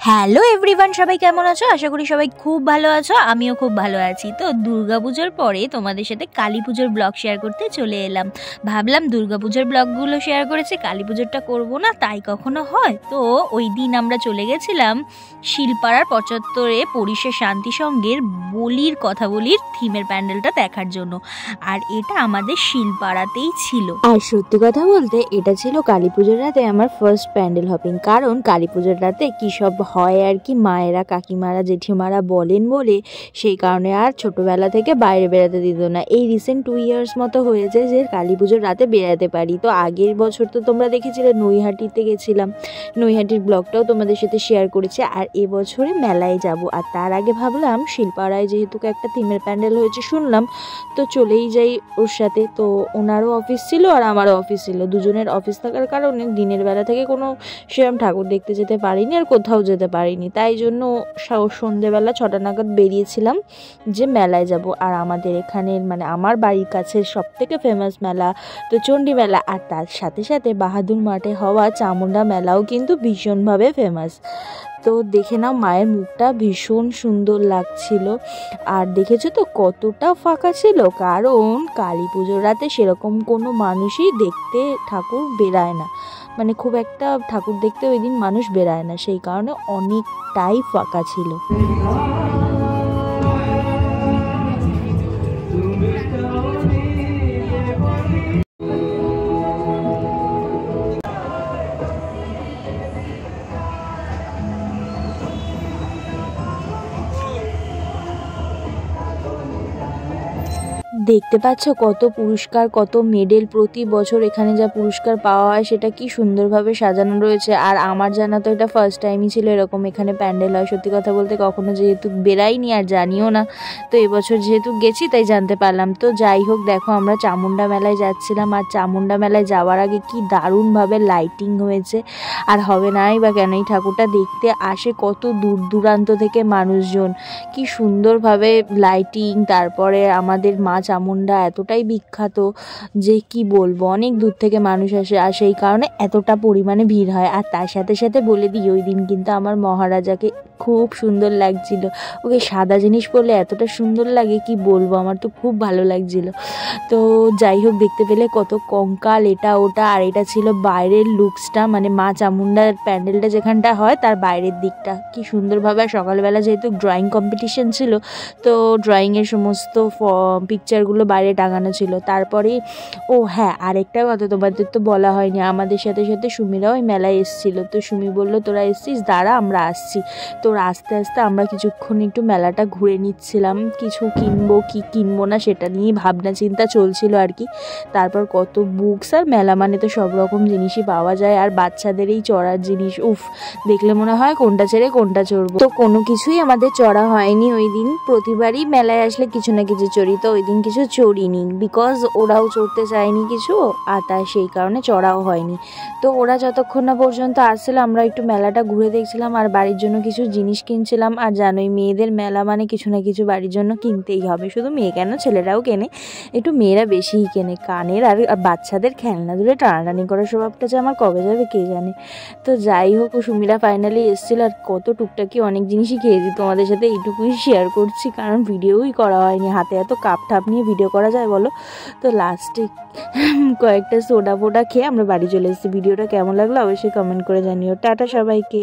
Hello everyone, সবাই কেমন আছো? আশা করি সবাই খুব ভালো আছো। আমিও খুব ভালো আছি। তো দুর্গাপুজোর পরে তোমাদের সাথে কালী পুজোর ব্লগ শেয়ার করতে চলে এলাম। ভাবলাম দুর্গাপুজোর ব্লগগুলো শেয়ার করেছে, কালী পুজোরটা করবো না, তাই কখনো হয়? তো ওই দিন আমরা চলে গেছিলাম শিলপাড়ার ৭৫-এ পরিষের শান্তি সঙ্গের বলির কথা বলির থিমের প্যান্ডেলটা দেখার জন্য। আর এটা আমাদের শিলপাড়াতেই ছিল। আর সত্যি কথা বলতে এটা ছিল কালী পুজোর রাতে আমার ফার্স্ট প্যান্ডেল হপিং। কারণ কালী পুজোর রাতে কী সব হয় আর কি, মায়েরা কাকিমারা জেঠিমারা বলেন বলে সেই কারণে আর ছোটোবেলা থেকে বাইরে বেড়াতে দিত না। এই রিসেন্ট 2 ইয়ার্স মতো হয়েছে যে কালী পুজোর রাতে বেড়াতে পারি। তো আগের বছর তো তোমরা দেখেছিলে নৈহাটিতে গেছিলাম, নৈহাটির ব্লগটাও তোমাদের সাথে শেয়ার করেছি। আর এবছরে মেলায় যাব। আর তার আগে ভাবলাম শিলপাড়ায় যেহেতু একটা থিমের প্যান্ডেল হয়েছে শুনলাম, তো চলেই যাই ওর সাথে। তো ওনারও অফিস ছিল আর আমারও অফিস ছিল, দুজনের অফিস থাকার কারণে দিনের বেলা থেকে কোনো সেরকম ঠাকুর দেখতে যেতে পারিনি আর কোথাও যেতে পারিনি। তাই জন্য সন্ধেবেলা 6টা নাগাদ বেরিয়েছিলাম যে মেলায় যাব। আর আমাদের এখানের মানে আমার বাড়ির কাছে সবথেকে ফেমাস মেলা তো চণ্ডী মেলা, আর তার সাথে সাথে বাহাদুর মাঠে হওয়া চামুন্ডা মেলাও কিন্তু ভীষণভাবে ফেমাস। তো দেখে নাও মায়ের মুখটা ভীষণ সুন্দর লাগছিল। আর দেখেছো তো কতটা ফাঁকা ছিল, কারণ কালী পুজোর রাতে সেরকম কোনো মানুষই দেখতে ঠাকুর বেরায় না, মানে খুব একটা ঠাকুর দেখতে ওই দিন মানুষ বেরায় না, সেই কারণে অনেকটাই ফাঁকা ছিল। দেখতে পাচ্ছ কত পুরস্কার, কত মেডেল, প্রতি বছর এখানে যা পুরস্কার পাওয়া হয় সেটা কি সুন্দরভাবে সাজানো রয়েছে। আর আমার জানা তো এটা ফার্স্ট টাইমই ছিল এরকম এখানে প্যান্ডেল হয়। সত্যি কথা বলতে কখনো যেহেতু বেরাইনি আর জানিও না, তো এবছর যেহেতু গেছি তাই জানতে পারলাম। তো যাই হোক, দেখো আমরা চামুন্ডা মেলায় যাচ্ছিলাম, আর চামুন্ডা মেলায় যাওয়ার আগে কি দারুণভাবে লাইটিং হয়েছে। আর হবে নাই বা কেন, এই ঠাকুরটা দেখতে আসে কত দূর দূরান্ত থেকে মানুষজন, কি সুন্দরভাবে লাইটিং। তারপরে আমাদের মা চামুন্ডা এতটাই বিখ্যাত যে কি বলবো, অনেক দূর থেকে মানুষ আসে, আর সেই কারণে এতটা পরিমাণে ভিড় হয়। আর তার সাথে সাথে বলে দিই, ওই দিন কিন্তু আমার মহারাজাকে খুব সুন্দর লাগছিল। ওকে সাদা জিনিস পরলে এতটা সুন্দর লাগে কি বলবো, আমার তো খুব ভালো লাগছিল। তো যাই হোক, দেখতে পেলে কত কঙ্কাল এটা ওটা। আর এটা ছিল বাইরের লুকসটা, মানে মা চামুন্ডার প্যান্ডেলটা যেখানটা হয় তার বাইরের দিকটা কি সুন্দরভাবে। সকালবেলা যেহেতু ড্রয়িং কম্পিটিশন ছিল, তো ড্রয়িংয়ের সমস্ত পিকচারগুলো বাইরে টাঙানো ছিল। তারপরে ও হ্যাঁ, আরেকটা কথা তোমাদের তো বলা হয়নি, আমাদের সাথে সাথে সুমিরাও ওই মেলায় এসেছিলো। তো সুমি বললো তোরা এসছিস, দাঁড়া আমরা আসছি। তো আস্তে আস্তে আমরা কিছুক্ষণ একটু মেলাটা ঘুরে নিচ্ছিলাম, কিছু কিনবো কি কিনবো না সেটা নিয়েই ভাবনা চিন্তা চলছিল আর কি। তারপর কত বুকস, আর মেলা মানে তো সব রকম জিনিসই পাওয়া যায়। আর বাচ্চাদের এই চড়ার জিনিস, উফ, দেখলে মনে হয় কোনটা ছেড়ে কোনটা চড়বো। তো কোনো কিছুই আমাদের চড়া হয়নি ওই দিন। প্রতিবারই মেলায় আসলে কিছু না কিছু চড়ি, তো ওই দিন কিছু চড়িনি, বিকজ ওরাও চড়তে চায়নি কিছু, আর তাই সেই কারণে চড়াও হয়নি। তো ওরা যতক্ষণ না পর্যন্ত আসছিল আমরা একটু মেলাটা ঘুরে দেখছিলাম আর বাড়ির জন্য কিছু জিনিস কিনছিলাম। আর জানোই মেয়েদের মেলা মানে কিছু না কিছু বাড়ির জন্য কিনতেই হবে, শুধু মেয়ে কেন ছেলেরাও কেনে, একটু মেয়েরা বেশিই কেনে। কানের আর বাচ্চাদের খেলনা ধরে টানাটানি করার স্বভাবটা যে আমার কবে যাবে কে জানে। তো যাই হোক, ও সুমিরা ফাইনালি এসেছিল, আর কত টুকটাকি অনেক জিনিসই খেয়েছি, তোমাদের সাথে এইটুকুই শেয়ার করছি কারণ ভিডিওই করা হয়নি, হাতে এত কাপ ঠাপ নিয়ে ভিডিও করা যায় বলো। তো লাস্টে কয়েকটা সোডা ফোডা খেয়ে আমরা বাড়ি চলে এসেছি। ভিডিওটা কেমন লাগলো অবশ্যই কমেন্ট করে জানিও। টাটা সবাইকে।